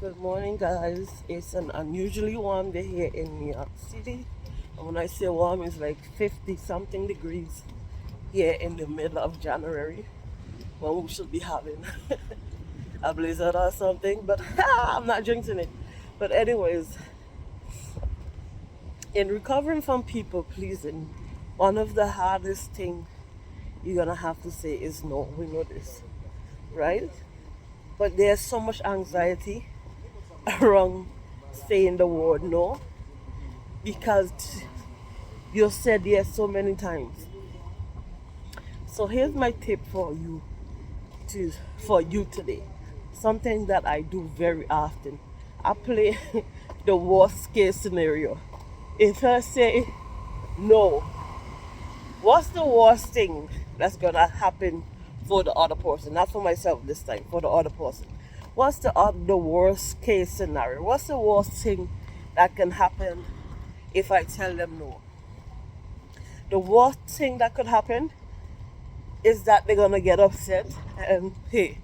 Good morning, guys. It's an unusually warm day here in New York City. And when I say warm, it's like 50 something degrees here in the middle of January when we should be having a blizzard or something. But I'm not drinking it. But, anyways, in recovering from people pleasing, one of the hardest things you're gonna have to say is no. We know this, right? But there's so much anxiety around saying the word no because you said yes so many times. So here's my tip for you today. Something that I do very often. I play the worst case scenario. If I say no, what's the worst thing that's gonna happen for the other person? Not for myself this time, for the other person. What's the worst case scenario? What's the worst thing that can happen if I tell them no? The worst thing that could happen is that they're gonna get upset, and hey,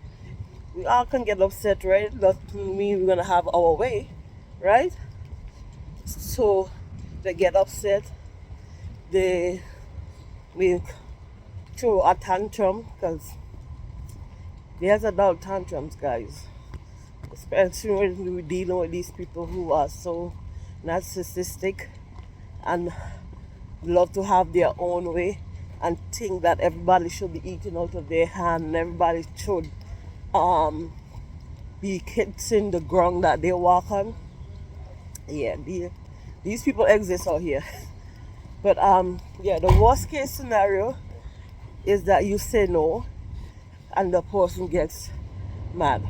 we all can get upset, right? Doesn't mean we're gonna have our way, right? So they get upset, they we throw a tantrum because there's adult tantrums, guys. Especially when we're dealing with these people who are so narcissistic and love to have their own way and think that everybody should be eating out of their hand and everybody should be kissing the ground that they walk on. Yeah, these people exist out here. But yeah, the worst case scenario is that you say no and the person gets mad.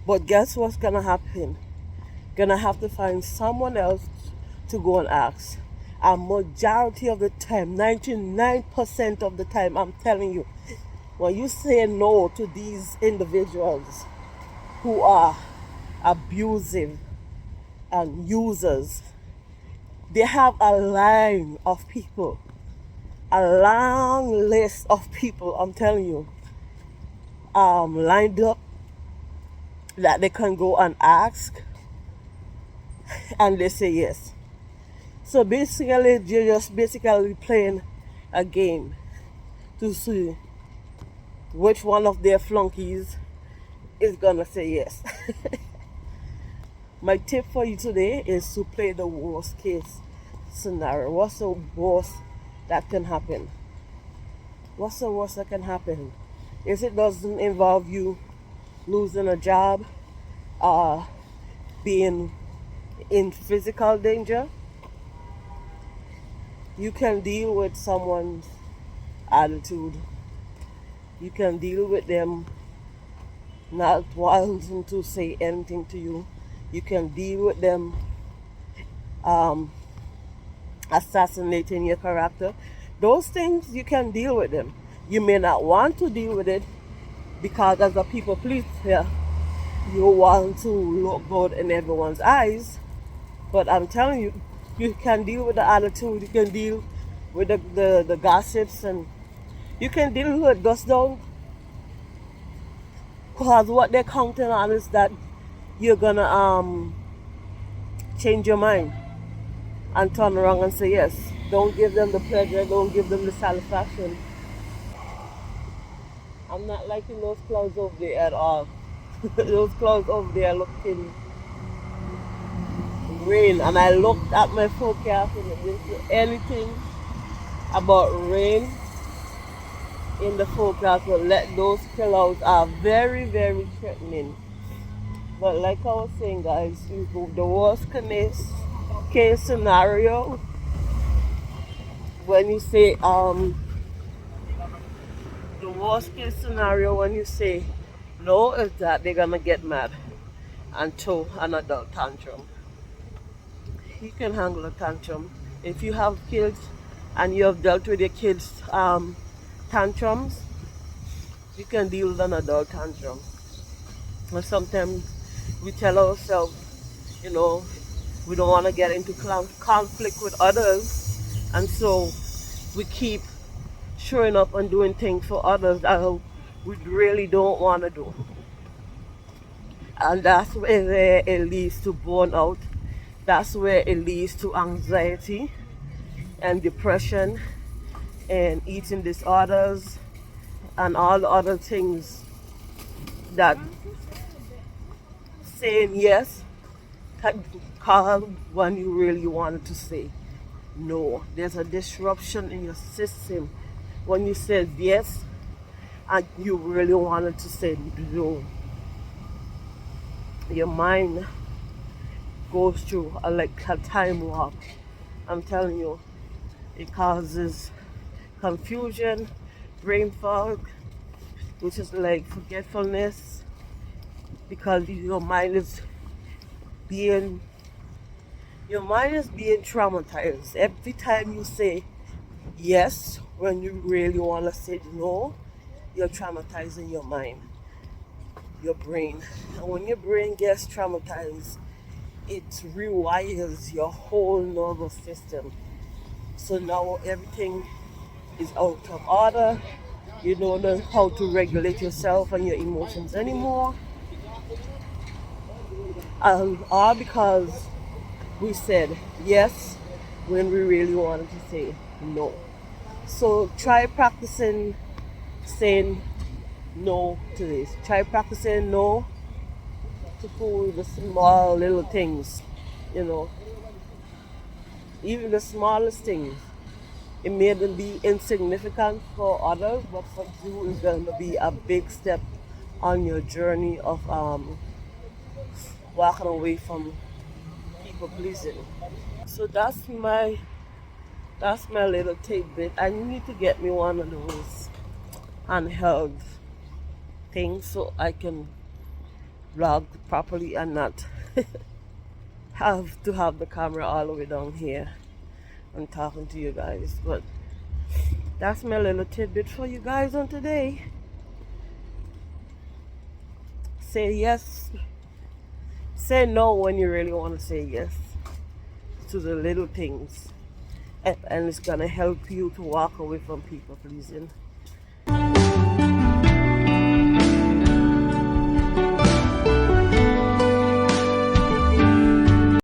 But guess what's gonna happen? Gonna have to find someone else to go and ask. A majority of the time, 99% of the time, I'm telling you, when you say no to these individuals who are abusive and users, they have a line of people, a long list of people, I'm telling you, lined up that they can go and ask, and they say yes. So basically, you're just basically playing a game to see which one of their flunkies is gonna say yes. My tip for you today is to play the worst case scenario. What's the worst that can happen? What's the worst that can happen? If it doesn't involve you losing a job, being in physical danger, you can deal with someone's attitude. You can deal with them not wanting to say anything to you. You can deal with them assassinating your character. Those things you can deal with them. You may not want to deal with it because as a people pleaser, you want to look good in everyone's eyes. But I'm telling you, you can deal with the attitude, you can deal with the gossips, and you can deal with it. Just don't, because what they're counting on is that you're gonna change your mind and turn around and say yes. Don't give them the pleasure, don't give them the satisfaction. I'm not liking those clouds over there at all. Those clouds over there looking rain, and I looked at my forecast and it didn't say anything about rain in the forecast, but those clouds are very, very threatening. But like I was saying, guys, the worst case scenario when you say the worst case scenario when you say no is that they're gonna get mad and throw an adult tantrum. You can handle a tantrum. If you have kids and you have dealt with your kids' tantrums, you can deal with an adult tantrum. And sometimes we tell ourselves, we don't want to get into conflict with others, and so we keep showing up and doing things for others that we really don't want to do. And that's where it leads to burnout. That's where it leads to anxiety and depression and eating disorders and all the other things that saying yes can cause when you really wanted to say no. There's a disruption in your system when you said yes and you really wanted to say no. Your mind goes through a time warp. I'm telling you, it causes confusion, brain fog, which is like forgetfulness, because being your mind is being traumatized every time you say yes when you really want to say no. You're traumatizing your mind, your brain, and when your brain gets traumatized, it rewires your whole nervous system. So now everything is out of order. You don't know how to regulate yourself and your emotions anymore. All because we said yes when we really wanted to say no. So try practicing saying no to this. Try practicing no to food, the small little things, you know, even the smallest things. It may be insignificant for others, but for you, it's going to be a big step on your journey of walking away from people pleasing. So that's my little tidbit. I need to get me one of those handheld things so I can vlog properly and not have to have the camera all the way down here and talking to you guys. But that's my little tidbit for you guys on today. Say yes. Say no when you really want to say yes to the little things. And it's going to help you to walk away from people pleasing.